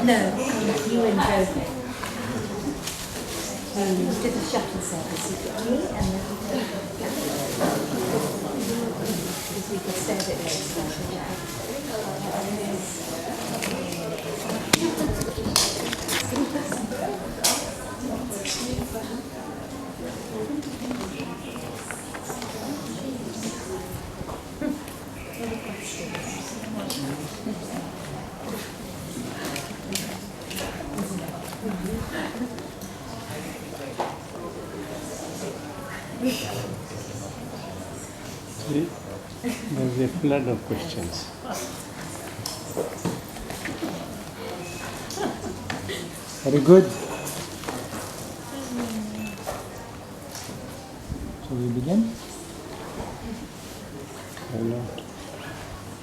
No, you and Joe. You did a shuttle service. You got me and then because we could stay a bit later. There's a flood of questions. Very good. Shall we begin?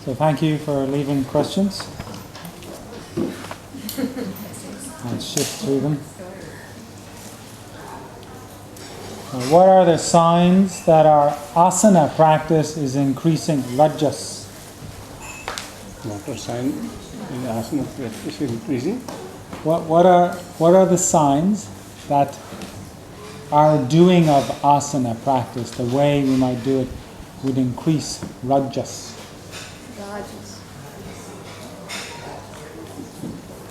So thank you for leaving questions. I'll shift through them. What are the signs that our asana practice is increasing rajas? What are signs in asana practice is increasing? What are the signs that our doing of asana practice, the way we might do it, would increase rajas?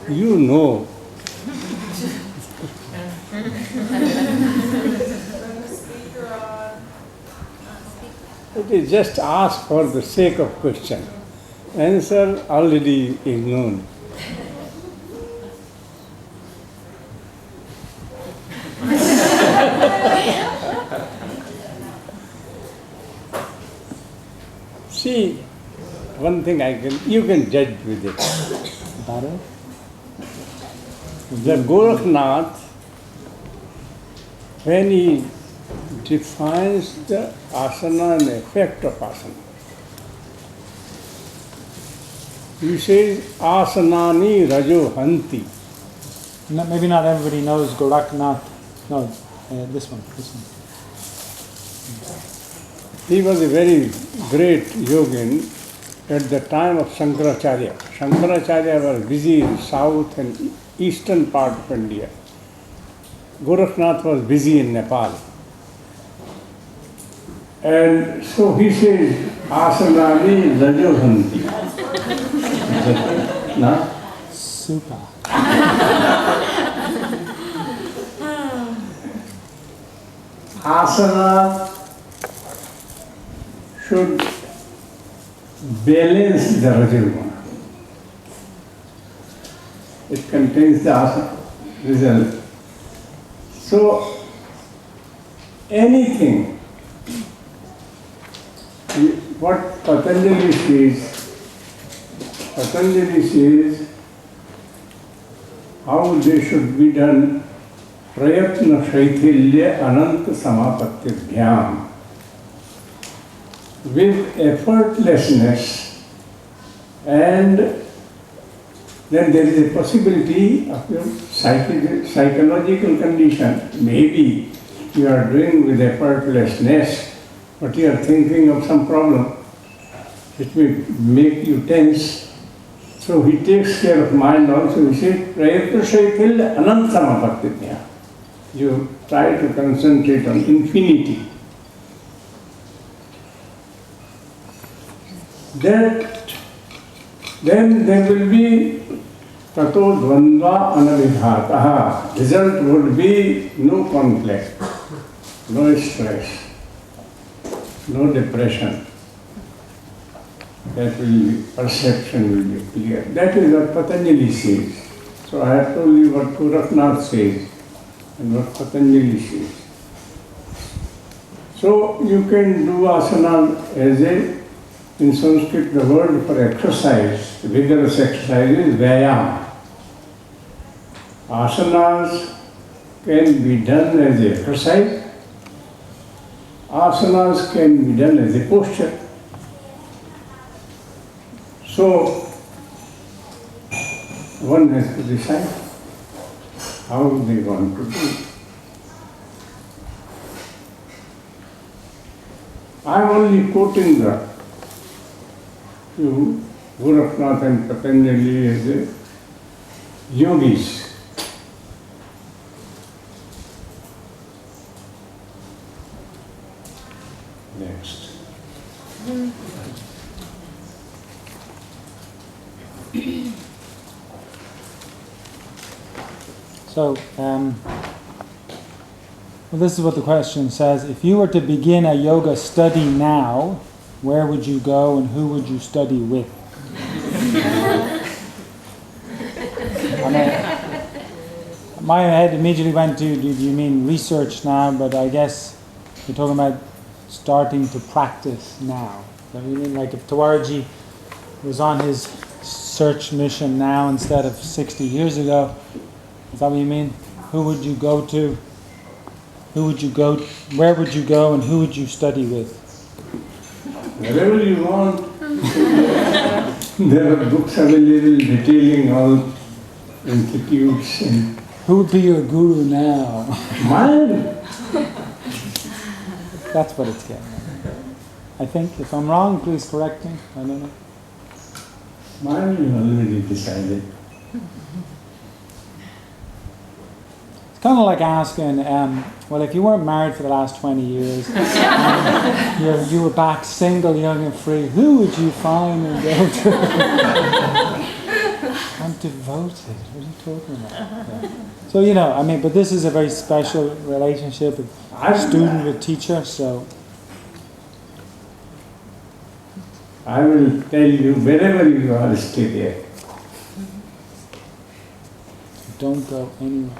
You know. It is just ask for the sake of question. Answer already is known. See, one thing you can judge with it. Better? The Gorakhnath, when he defines the asana and effect of asana, he says asanani rajo hanti. No, maybe not everybody knows Gorakhnath. No, this one. He was a very great yogin at the time of Shankaracharya. Shankaracharya was busy in south and eastern part of India. Gorakhnath was busy in Nepal. And so he says, asanani rajohanti. Na? Super. Asana should balance the rajoguna. It contains the asana result. So, anything, what Patanjali says how they should be done, prayatna shaithilya ananta samapatibhyam. With effortlessness, and then there is a possibility of your psychological condition. Maybe you are doing with effortlessness, but you are thinking of some problem which may make you tense. So he takes care of mind also. He says, prayatna shaithilya ananta samapatibhyam. You try to concentrate on infinity. That then there will be tato dvandva anavidhataha. Result would be no conflict, no stress, no depression. That will be, perception will be clear. That is what Patanjali says. So I have told you what Gorakhnath says. and what Patanjali says. So you can do asana as in Sanskrit the word for exercise, vigorous exercise is vyayam. Asanas can be done as exercise. Asanas can be done as a posture. So one has to decide how they want to do it. I am only quoting the few Gorakhnath and Patanjali as yogis. Next. So, well, this is what the question says. If you were to begin a yoga study now, where would you go and who would you study with? My head immediately went to, do you mean research now? But I guess you're talking about starting to practice now. So you mean like if Tawarji was on his search mission now instead of 60 years ago, is that what you mean? Who would you go to? Who would you go? Where would you go, and who would you study with? Wherever you want. There are books available detailing all institutes. And who would be your guru now? mine. That's what it's getting at. I think. If I'm wrong, please correct me. I don't know. Mine is already decided. It's kind of like asking, well, if you weren't married for the last 20 years, you were back single, young and free, who would you find and go to? I'm devoted. What are you talking about? Yeah. So, but this is a very special relationship of student with teacher, so. I will tell you, wherever you are, stay there. Don't go anywhere.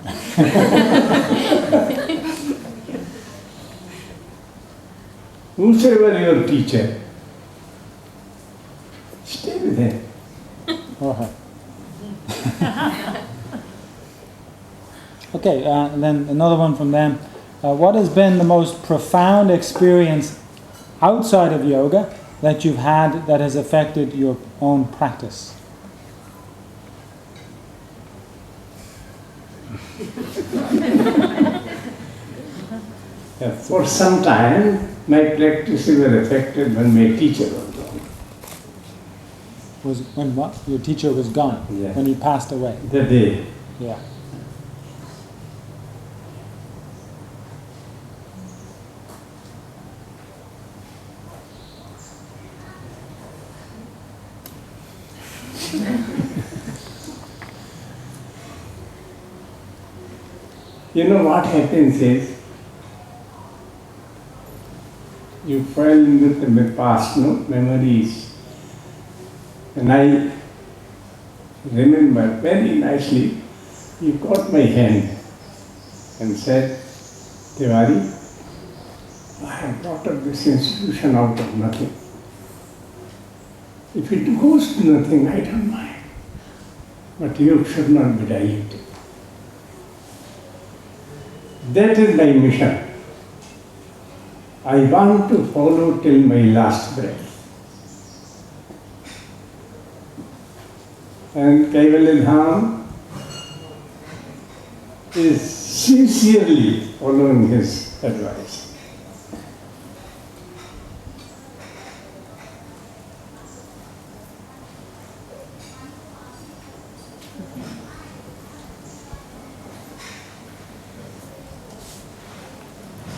Whosoever your teacher, stay with him. Okay. Okay, and then another one from them. What has been the most profound experience outside of yoga that you've had that has affected your own practice? For some time, my practices were affected when my teacher was gone. Was when what? Your teacher was gone? Yeah. When he passed away? The day. Yeah. You know what happens is, you fall in with the past memories. And I remember very nicely, he caught my hand and said, Tiwari, I have brought up this institution out of nothing. If it goes to nothing, I don't mind. But you should not be diluted. That is my mission. I want to follow till my last breath. And Kaivalya Dham is sincerely following his advice.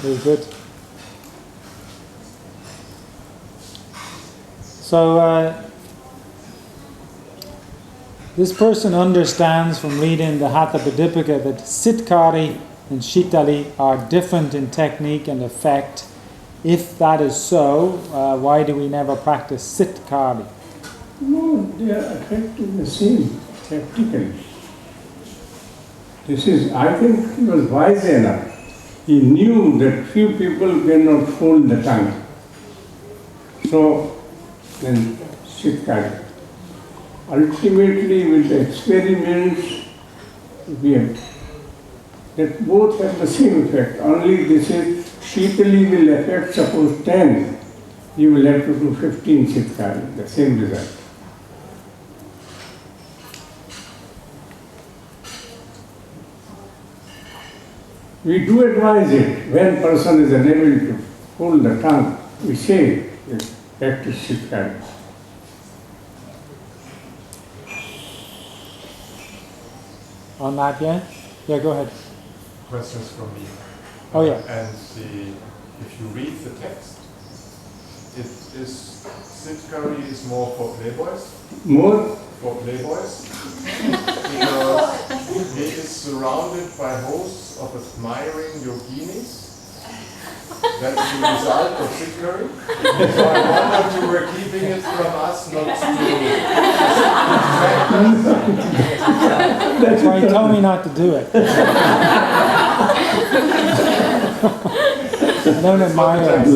Very good. So this person understands from reading the Hatha Pradipika that Sitkari and Shitali are different in technique and effect. If that is so, why do we never practice Sitkari? No, they are effective the same, practically. I think he was wise enough. He knew that few people cannot hold the tongue. So, then Siddhkarya. Ultimately, with the experiments, we have, that both have the same effect. Only this is, Shitali will affect, suppose 10, you will have to do 15 Siddhkarya, the same result. We do advise it. When person is unable to hold the tongue, we say, practice Siddhkarya. On that, yeah? Yeah, go ahead. Questions from me. Oh, yeah. And if you read the text, Siddhkarya is more for playboys. More? For playboys. Because he is surrounded by hosts of admiring yoginis. That's the result of Siddhkarya. So I wonder if you were keeping it from us not to. That's why he told me not to do it. I don't admire it.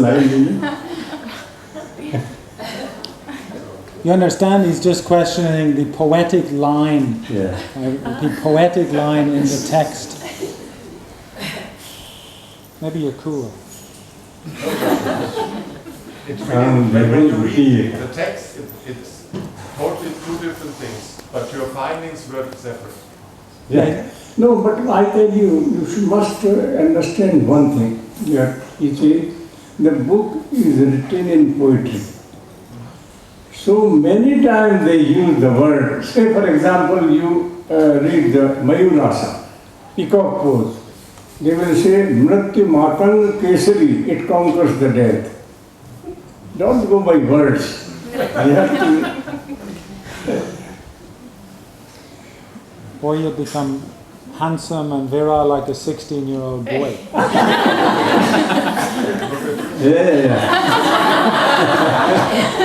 You understand? He's just questioning the poetic line. Yeah. The poetic line in the text. Maybe you're cool. It's really, when you read the text, it's totally two different things, but your findings were separate. Yeah. No, but I tell you, must understand one thing. Yeah. You see, the book is written in poetry. So many times they use the word. Say, for example, you read the Mayurasa, peacock pose. They will say, Mrityu Matang Kesari, it conquers the death. Don't go by words. You have to. Or you'll become handsome and virile like a 16-year-old boy. Yeah.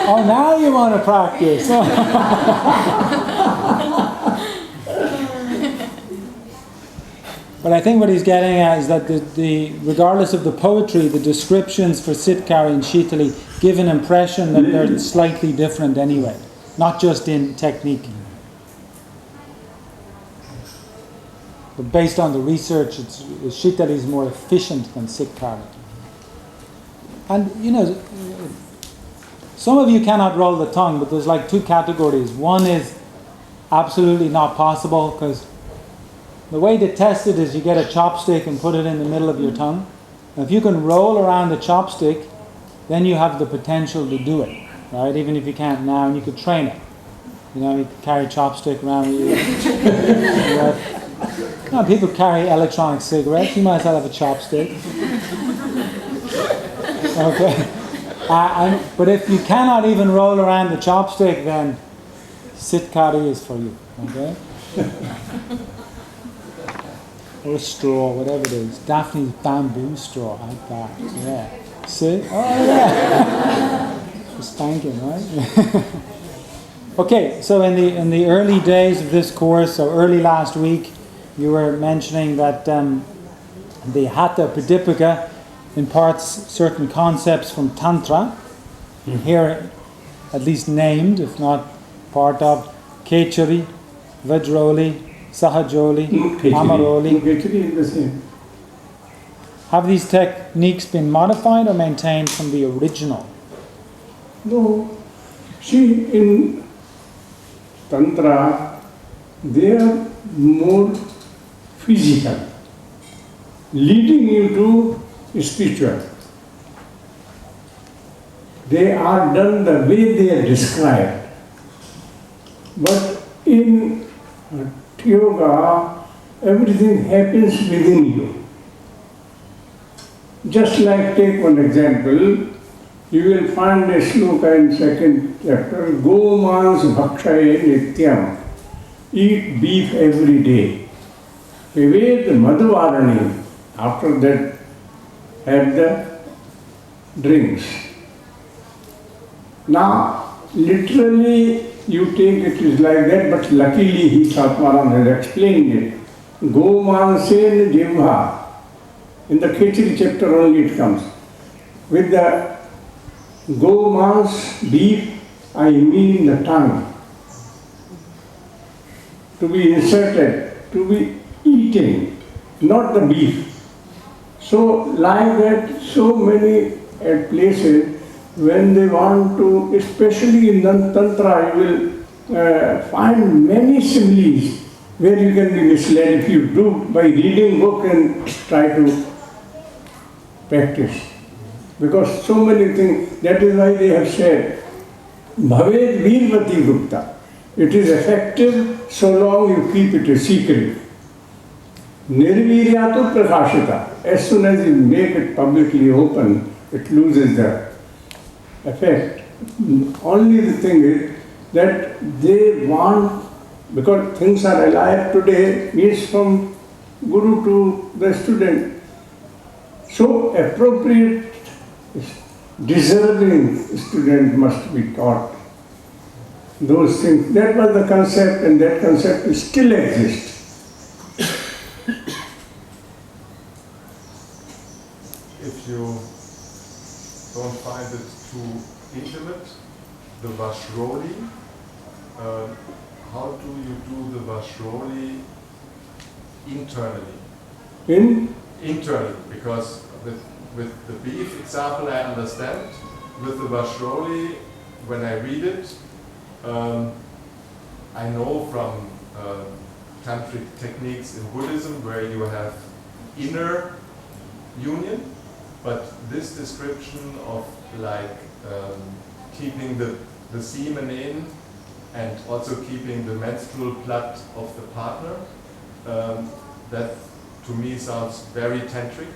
Oh, now you want to practice. But I think what he's getting at is that regardless of the poetry, the descriptions for Siddhkarya and Shitali give an impression that they're slightly different anyway, not just in technique. But based on the research, Shitali is more efficient than Siddhkarya. And you know, some of you cannot roll the tongue, but there's like two categories. One is absolutely not possible, because the way to test it is you get a chopstick and put it in the middle of your tongue. And if you can roll around the chopstick, then you have the potential to do it, right? Even if you can't now, and you could train it. You know, you could carry a chopstick around with you. No, people carry electronic cigarettes. You might as well have a chopstick. Okay. But if you cannot even roll around the chopstick, then Siddhkarya is for you. Okay. Or a straw, whatever it is. Daphne's bamboo straw, like that. Yeah. See? Oh yeah. She's spanking, right? Okay, so in the early days of this course, so early last week, you were mentioning that the Hatha Pradipika imparts certain concepts from Tantra. Here, at least named, if not part of, Kechari, Vajroli, Sahajoli, Amaroli. Kechari is the same. Have these techniques been modified or maintained from the original? No. See, in Tantra, they are more physical, leading you to spiritual. They are done the way they are described. But in yoga, everything happens within you. Just like, take one example, you will find a sloka in second chapter, Go mans bhakshaye nityam, eat beef every day. Ved madhuvarani, after that have the drinks. Now, literally you take it is like that, but luckily Satmaran has explained it. Go mansen jivha. In the Khichdi chapter only it comes. With the go mans, beef, I mean the tongue. To be inserted, to be eaten, not the beef. So like that, so many places when they want to, especially in Tantra, you will find many similes where you can be misled if you do by reading book and try to practice. Because so many things, that is why they have said, Bhaved Veervati Gupta. It is effective so long you keep it a secret. Nirviryatu prakashita. As soon as you make it publicly open, it loses the effect. Only the thing is that they want, because things are alive today, means from guru to the student. So appropriate, deserving student must be taught those things. That was the concept, and that concept still exists. If you don't find it too intimate, the Vashroli, how do you do the Vashroli internally? Internally, because with the beef example I understand. With the Vashroli, when I read it, I know from tantric techniques in Buddhism where you have inner union, but this description of like keeping the semen in and also keeping the menstrual blood of the partner, that to me sounds very tantric.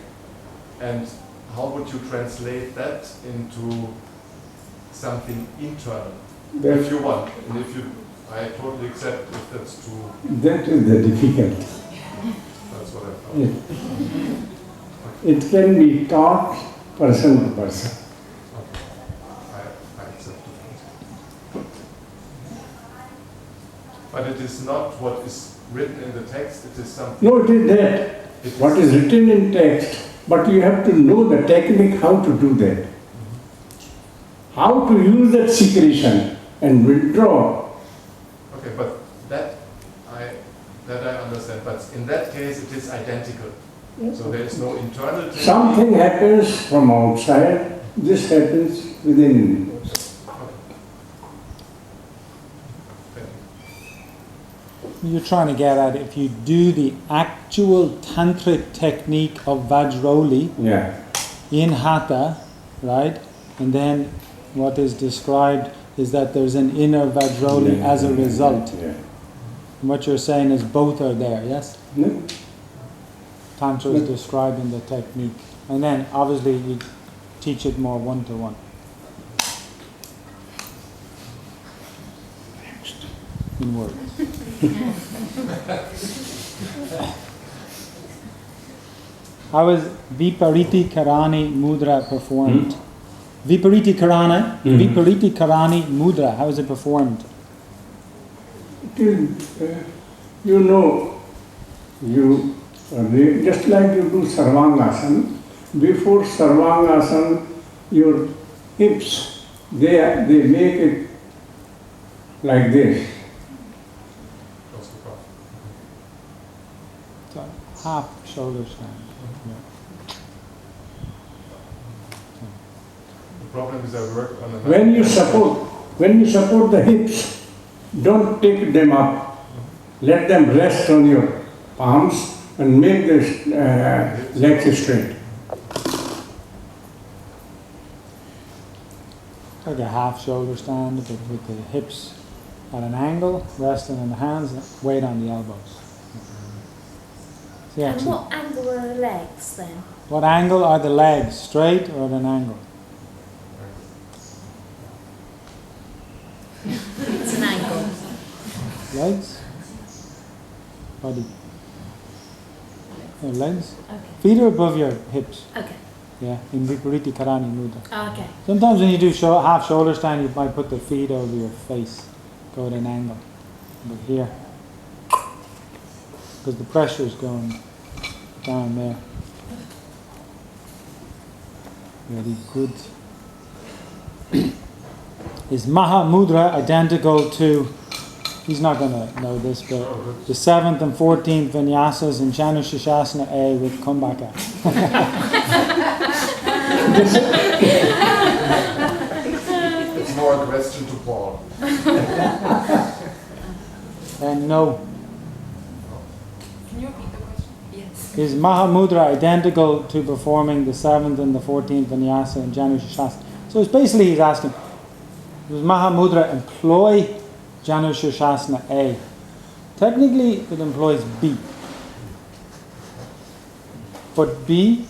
And how would you translate that into something internal? If you want, and if you, I totally accept if that's too. That is the difficult. That's what I thought. It can be taught person to person. Okay. I accept it. But it is not what is written in the text, it is something. No, it is that. What is written in text, but you have to know the technique how to do that. How to use that secretion and withdraw. Okay, but that I understand. But in that case, it is identical. So there is no internal technique. Something happens from outside, this happens within. You're trying to get at if you do the actual tantric technique of Vajroli in Hatha, right? And then what is described is that there's an inner Vajroli as a result. And what you're saying is both are there, yes? Tantra is describing the technique. And then obviously you teach it more one-to-one. In words. How is Vipariti Karani Mudra performed? Vipariti Karana, Vipariti Karani Mudra, how is it performed? It is, just like you do Sarvangasana, before Sarvangasana, your hips, they make it like this. So half shoulder stand. The problem is I work on a... When you support the hips, don't take them up. Let them rest on your palms and make the legs straight. Like a half shoulder stand, but with the hips at an angle, resting on the hands, weight on the elbows. See, and what angle are the legs then? What angle are the legs? Straight or at an angle? It's an angle. Legs? Body. Yeah, legs? Okay. Feet are above your hips. Okay. Yeah, in Vipariti Karani Mudra. Okay. Sometimes when you do half shoulder stand, you might put the feet over your face, go at an angle. But here, because the pressure is going down there. Very good. Is Maha Mudra identical to, he's not going to know this, but the 7th and 14th vinyasas in Janushashasana A with Kumbhaka? It's more a question to Paul. And no. Can you repeat the question? Yes. Is Maha Mudra identical to performing the 7th and the 14th vinyasa in Janushashasana? So it's basically he's asking, does Maha Mudra employ Janushashasana A? Technically it employs B. But B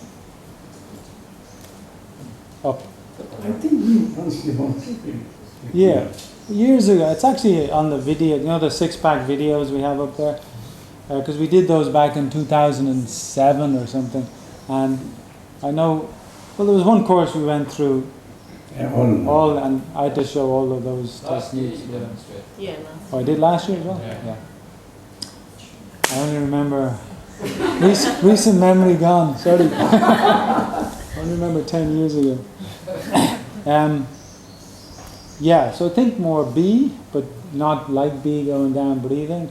up. I think we once demonstrated. Yeah. Years ago, it's actually on the video, you know the 6-pack videos we have up there? Because we did those back in 2007 or something. And I know, well, there was one course we went through all, and I had to show all of those techniques. Yeah, Oh, I did last year as well? Yeah. I only remember, recent memory gone, sorry. I only remember 10 years ago. Yeah, so think more B, but not like B going down breathing.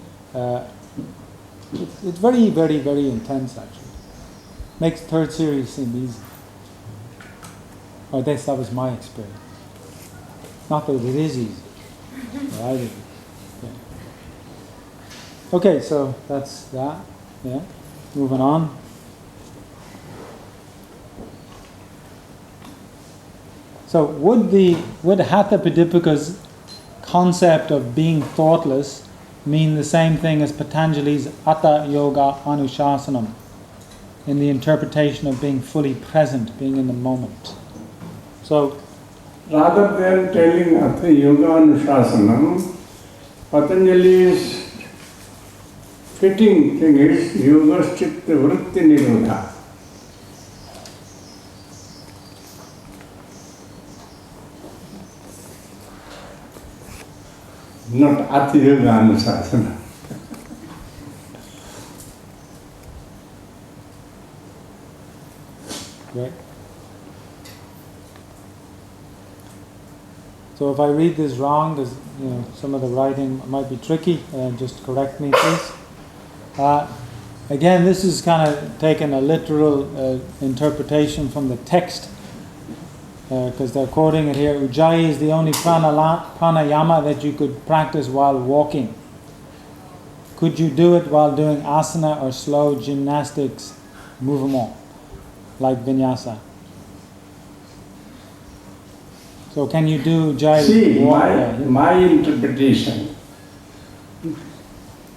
It's very, very, very intense actually. Makes third series seem easy. Or at least that was my experience. Not that it is easy. But I did it. Yeah. Okay, so that's that. Yeah. Moving on. So would Hatha Pradipika's concept of being thoughtless mean the same thing as Patanjali's Atta Yoga Anushasanam in the interpretation of being fully present, being in the moment? So Rather than telling Hatha Yoga Anushasanam, Patanjali's fitting thing is Yoga Chitta Vritti Nirodha. Not Hatha Yoga Anushasanam. right. So if I read this wrong, because some of the writing might be tricky, just correct me, please. Again, this is kind of taking a literal interpretation from the text, because they're quoting it here. Ujjayi is the only pranayama that you could practice while walking. Could you do it while doing asana or slow gymnastics movement, like vinyasa? So can you do Ujjayi? See, my interpretation,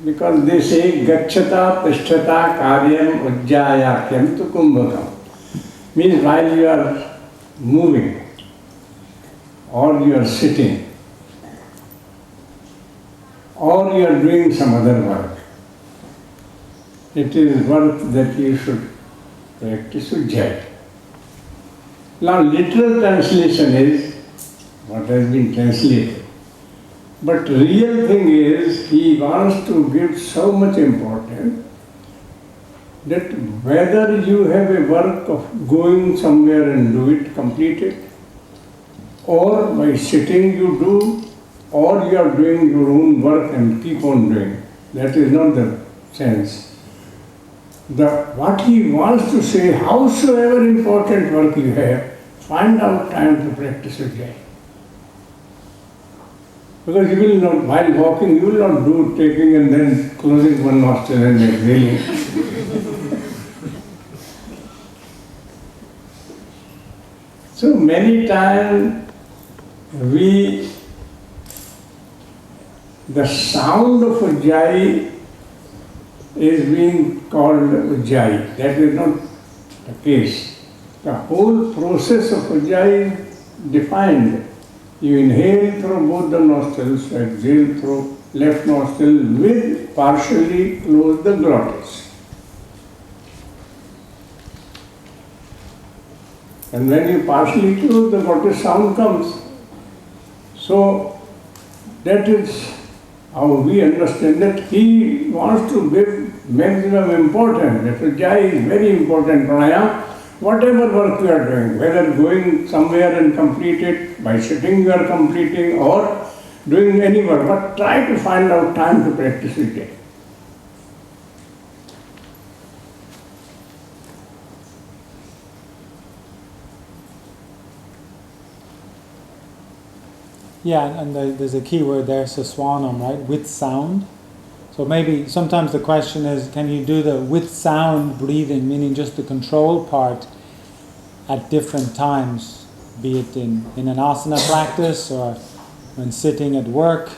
because they say Gacchata Tishtata Karyam Ujjayakyam tu Kumbhakam, means while you are moving or you are sitting or you are doing some other work, it is work that you should practice Ujjayi. Now literal translation is what has been translated. But real thing is, he wants to give so much importance that whether you have a work of going somewhere and do it, complete it, or by sitting you do, or you are doing your own work and keep on doing. That is not the sense. What he wants to say, howsoever important work you have, find out time to practice Ujjayi. Because you will not, while walking, you will not do taking and then closing one nostril and exhaling. So many times the sound of Ujjayi is being called Ujjayi. That is not the case. The whole process of Ujjayi is defined. You inhale through both the nostrils, exhale through left nostril with partially close the glottis. And when you partially close, the glottis sound comes. So that is how we understand that he wants to give maximum important. That Ujjayi is very important pranayama. Whatever work you are doing, whether going somewhere and complete it, by sitting you are completing or doing any work, but try to find out time to practice it. Yeah, and there's a key word there, saswanam, right? With sound. So maybe sometimes the question is, can you do the with sound breathing, meaning just the control part at different times, be it in an asana practice or when sitting at work.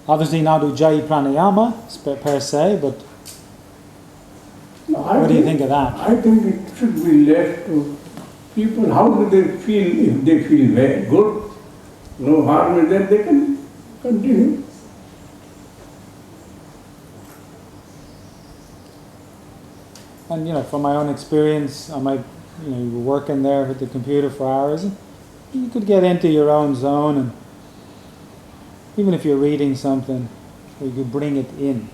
Obviously not Ujjayi pranayama per se, but what do you think of that? I think it should be left to people. How do they feel? If they feel very good, no harm in that, they can continue. And from my own experience, I might, you were working there with the computer for hours, and you could get into your own zone, and even if you're reading something, you could bring it in.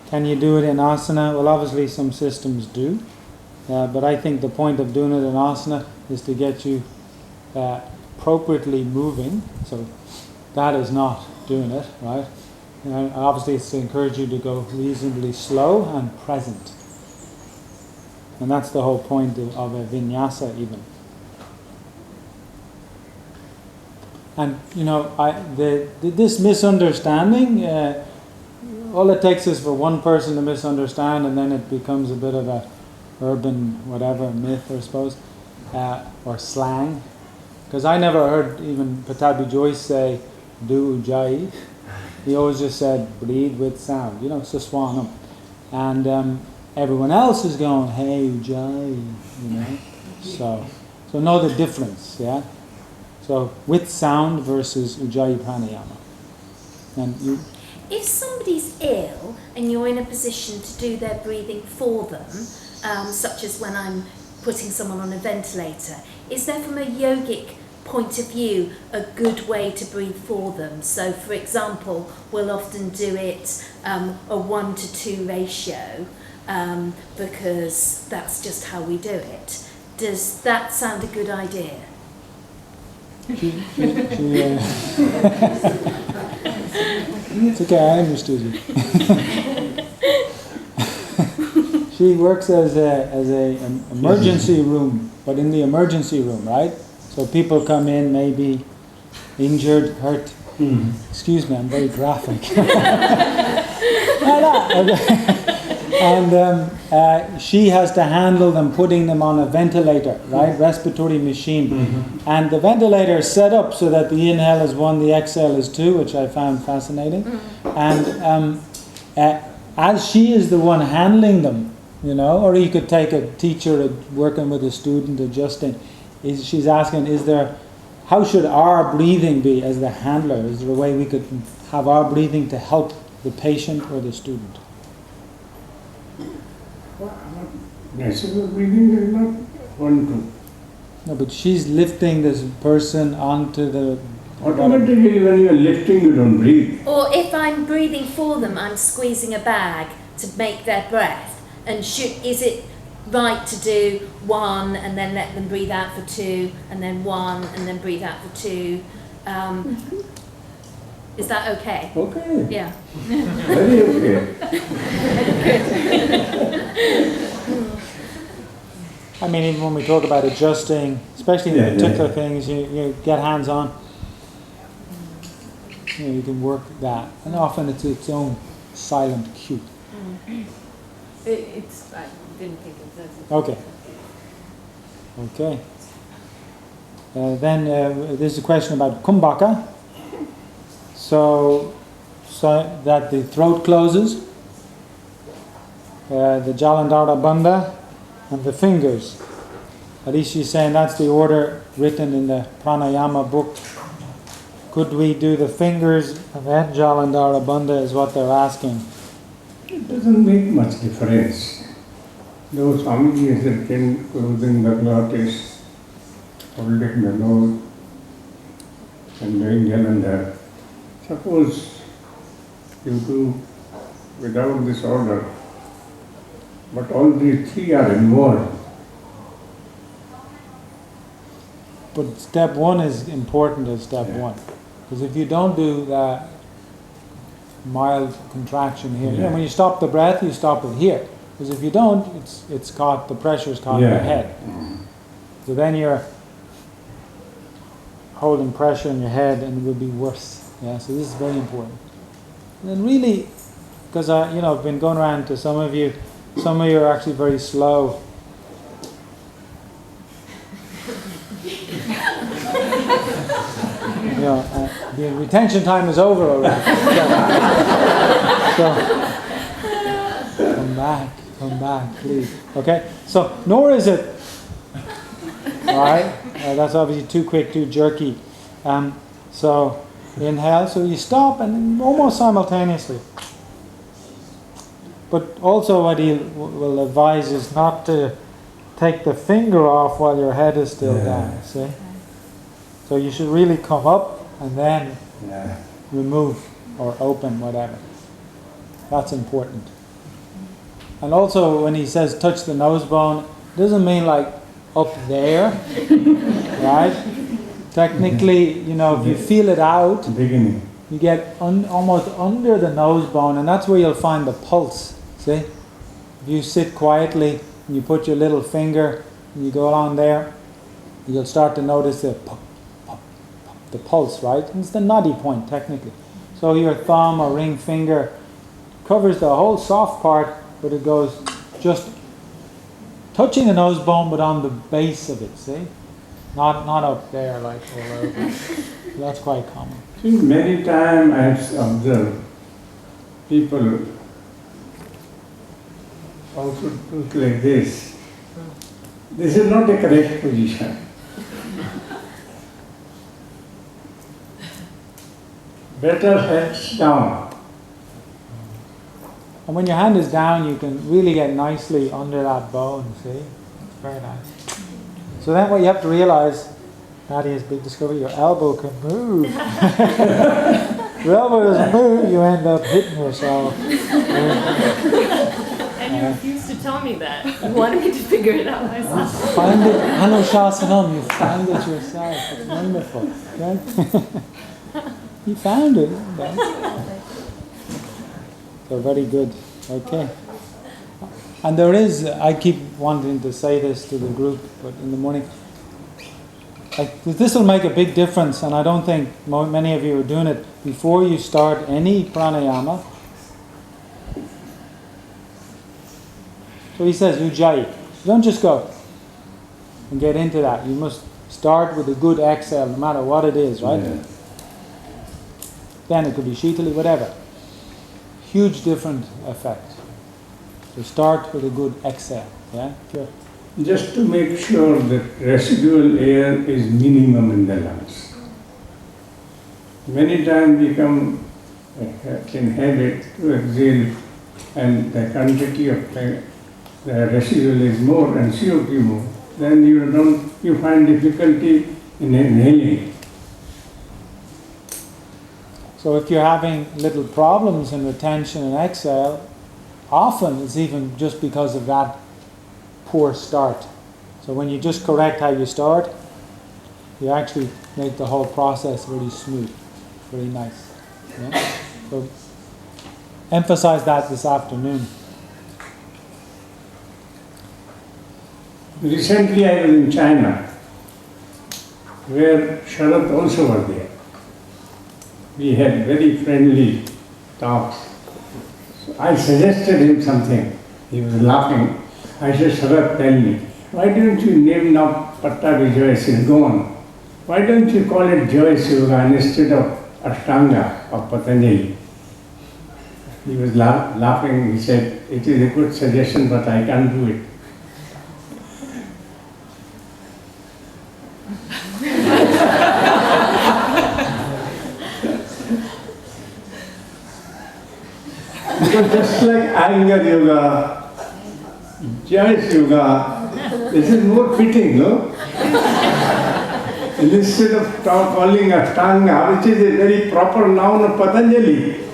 Can you do it in asana? Well, obviously some systems do, but I think the point of doing it in asana is to get you appropriately moving, so that is not doing it, right? And obviously it's to encourage you to go reasonably slow and present. And that's the whole point of a vinyasa even. And this misunderstanding, all it takes is for one person to misunderstand, and then it becomes a bit of a urban whatever myth, I suppose, or slang. Because I never heard even Patabi Joyce say do Ujjayi. He always just said breathe with sound, saswanam. And everyone else is going, hey Ujjayi, So know the difference, yeah? So with sound versus Ujjayi pranayama. And if somebody's ill and you're in a position to do their breathing for them, such as when I'm putting someone on a ventilator, is there from a yogic point of view a good way to breathe for them? So for example, we'll often do it a 1-to-2 ratio because that's just how we do it. Does that sound a good idea? It's okay, I understood you. She works as an emergency room, but in the emergency room, right? So people come in, maybe injured, hurt. Excuse me, I'm very graphic. And she has to handle them, putting them on a ventilator, right? Respiratory machine. And the ventilator is set up so that the inhale is 1, the exhale is 2, which I found fascinating. And as she is the one handling them, or you could take a teacher working with a student adjusting. She's asking, how should our breathing be as the handler? Is there a way we could have our breathing to help the patient or the student? Natural breathing is not 1-2. No, but she's lifting this person onto the... Automatically when you are lifting, you don't breathe. Or if I'm breathing for them, I'm squeezing a bag to make their breath. And is it right to do 1 and then let them breathe out for 2, and then 1 and then breathe out for 2? Is that okay? Okay. Yeah. Very okay. I mean, even when we talk about adjusting, especially in particular things, you get hands-on. You can work that. And often it's its own silent cue. I didn't think of that. Okay. Then there's a question about kumbhaka. So that the throat closes, the Jalandhara Bandha, and the fingers. Harish is saying that's the order written in the pranayama book. Could we do the fingers and then Jalandhara Bandha is what they're asking. It doesn't make much difference. Though Swamiji is written closing the glottis, holding the nose, and doing Jalandhara. Suppose you do without this order, but all these three are involved. But step one is important as step one. Because if you don't do that mild contraction here, when you stop the breath, you stop it here. Because if you don't, it's caught, the pressure is caught in your head. So then you're holding pressure in your head and it will be worse. Yeah, so this is very important. And then really, because I've been going around to some of you are actually very slow. The retention time is over already. So come back, please. Okay, so nor is it, all right, that's obviously too quick, too jerky. So inhale, so you stop and almost simultaneously. But also what he will advise is not to take the finger off while your head is still down, see? So you should really come up and then remove or open, whatever. That's important. And also when he says touch the nose bone, it doesn't mean like up there, right? Technically, if you feel it out, Beginning. you get almost under the nose bone, and that's where you'll find the pulse, see? If you sit quietly and you put your little finger and you go along there, you'll start to notice the pulse, right? And it's the noddy point, technically. So your thumb or ring finger covers the whole soft part, but it goes just touching the nose bone, but on the base of it, see? Not up there, like all over. So that's quite common. See, many times I have observed people also look like this. This is not the correct position. Better heads down. And when your hand is down, you can really get nicely under that bone, see? It's very nice. So then what you have to realize, Nadia's big discovery, your elbow can move. Your elbow doesn't move, you end up hitting yourself. And you refused to tell me that. You wanted me to figure it out myself. Find it, Anushasanam, you found it yourself. It's wonderful. Okay? You found it. Okay? So very good. Okay. And there is, I keep wanting to say this to the group, but in the morning, this will make a big difference, and I don't think many of you are doing it. Before you start any pranayama, so he says, Ujjayi. Don't just go and get into that. You must start with a good exhale, no matter what it is, right? Yeah. Then it could be shitali, whatever. Huge different effect. So start with a good exhale. Yeah? Sure. Just to make sure that residual air is minimum in the lungs. Many times we come in habit to exhale and the quantity of the residual is more and CO2 more. Then you find difficulty in inhaling. So if you're having little problems in retention and exhale, often it's even just because of that poor start. So when you just correct how you start, you actually make the whole process really smooth, really nice. Yeah? So emphasize that this afternoon. Recently I was in China, where Sharad also was there. We had very friendly talks. So I suggested him something. He was laughing. I said, Sharad, tell me, why don't you name now Patta Vijaya is gone? Why don't you call it Joyce Yoga instead of Ashtanga of Patanjali? He was laughing. He said, it is a good suggestion, but I can't do it. Because just like anger yoga, Joyce yoga, this is more fitting, no? Instead of calling Ashtanga, which is a very proper noun of Patanjali.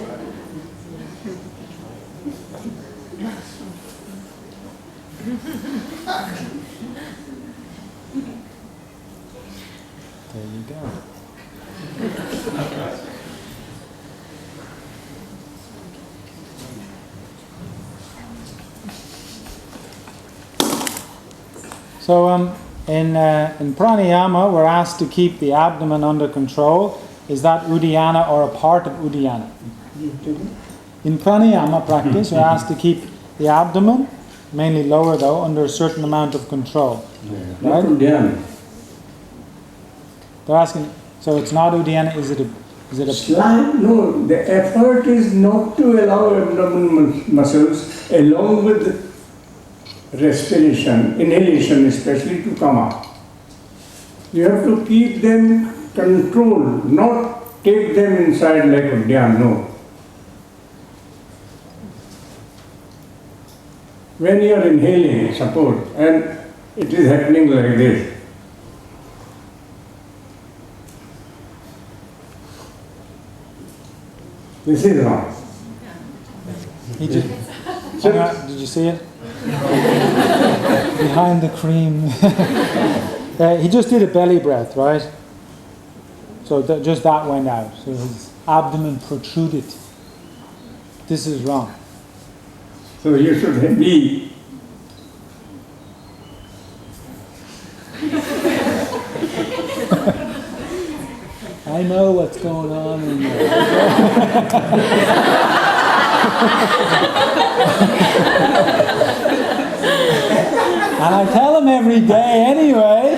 There you go. So in pranayama, we're asked to keep the abdomen under control. Is that Uddiyana or a part of Uddiyana? In pranayama practice, we're asked to keep the abdomen, mainly lower though, under a certain amount of control. Not Uddiyana. They're asking, so it's not Uddiyana, is it a No, the effort is not to allow abdominal muscles along with respiration, inhalation especially, to come up. You have to keep them controlled, not take them inside like Uddiyana, no. When you are inhaling, suppose, and it is happening like this. This is wrong. He just, did you see it? Behind the cream. He just did a belly breath, right? So just that went out. So his abdomen protruded. This is wrong. So you should be I know what's going on in there. And I tell him every day anyway.